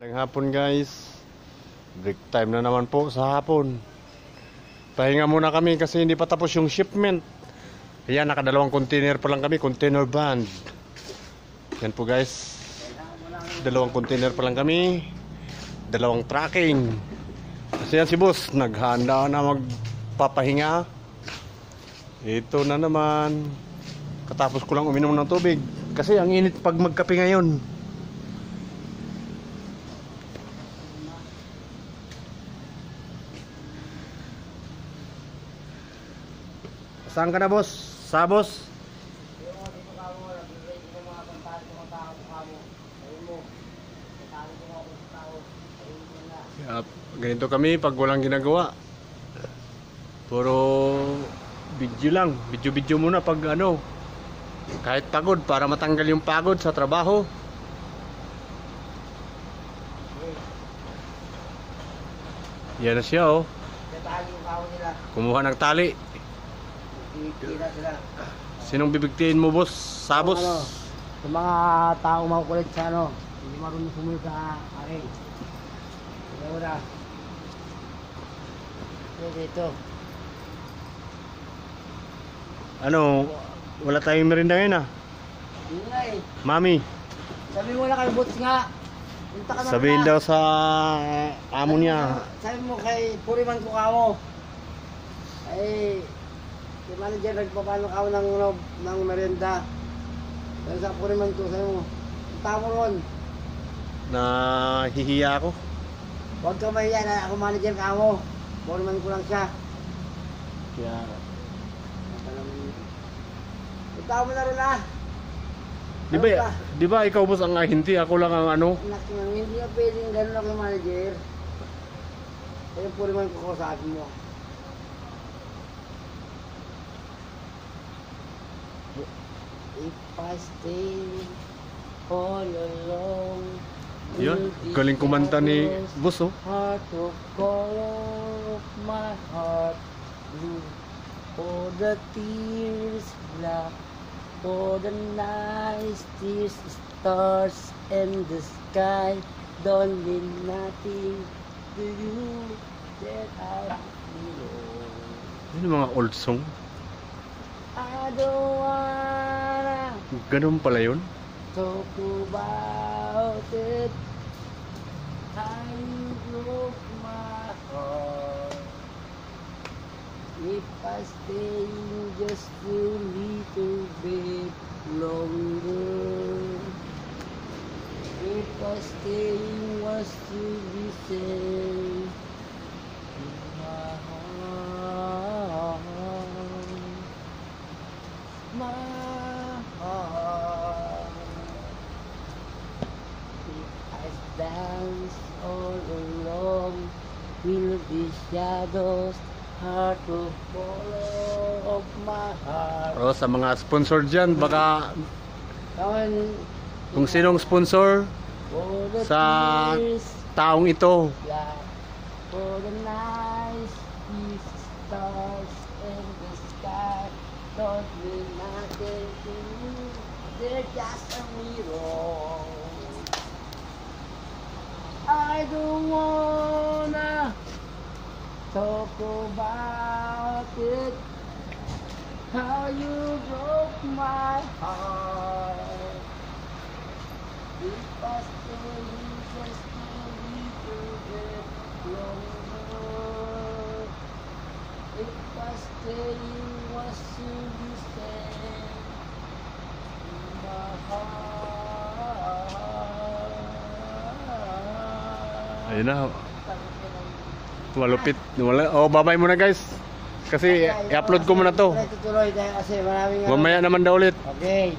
Magandang hapon guys. Break time na naman po sa hapon. Pahinga muna kami kasi hindi pa tapos yung shipment. Ayan, nakadalawang container pa lang kami, container band. Yan po guys. Dalawang container pa lang kami. Dalawang tracking. Kasi yan si boss, naghanda na magpapahinga. Ito na naman. Katapos ko lang uminom ng tubig. Kasi ang init pag magkape ngayon. Saan ka na boss? Sa boss? Yep. Ganito kami pag walang ginagawa. Puro video lang. Video muna pag ano. Kahit pagod para matanggal yung pagod sa trabaho. Yan na siya oh. Kumuha ng tali. Sinong bibigtiin mo boss? Sa boss? Ano, sa mga taong makukulit sa ano, hindi marunong sumunod sa akin. Ito na. Dito. Ano? Wala tayong merinda ngayon ah. Hindi nga eh. Mami, Sabi mo na kay Boots nga. Punta ka na sabihin na. daw sa amo niya. Sabi mo kay Puriman ko kamo. Ay, si manager nagpapalo ka ng merienda. Sabi sa Puriman ko, sabi mo, punta mo ron. Nahihiya ako. Huwag ka mahiya na ako manager kamo. Puriman ko lang siya. Kaya Punta mo na ron ah. Di ba ikaw boss ang ahinti, ako lang ang ano? Anak nang hindi na pwedeng gano'n ako yung manager. Kaya po naman ko sa akin mo. If I stay all alone. Yun, galing kumanta ni boss oh. Heart of color of my heart blue. For the tears black. For the night, tears, stars, and the sky don't mean nothing to you that I feel. Yun yung mga old song. I don't wanna Ganun pala yun. talk about it. How you broke my heart. If I stay just a little bit longer, if I stay was to listen to my heart, if I dance all along, will be shadows. Heart of follow of my heart. O sa mga sponsor dyan, baka Kawan, kung sinong sponsor for the sa tears, taong ito, yeah, for the night, these stars in the sky don't mean nothing to you. They're just a mirror. I don't wanna talk about it, how you broke my heart. If I stay just a little bit longer, if I stay was to listen to my heart. ayun na. Malupit. Oh, babay muna guys. Kasi i-upload ko muna to. Tuloy-tuloy dahil kasi maraming Mamaya naman daw ulit. Okay.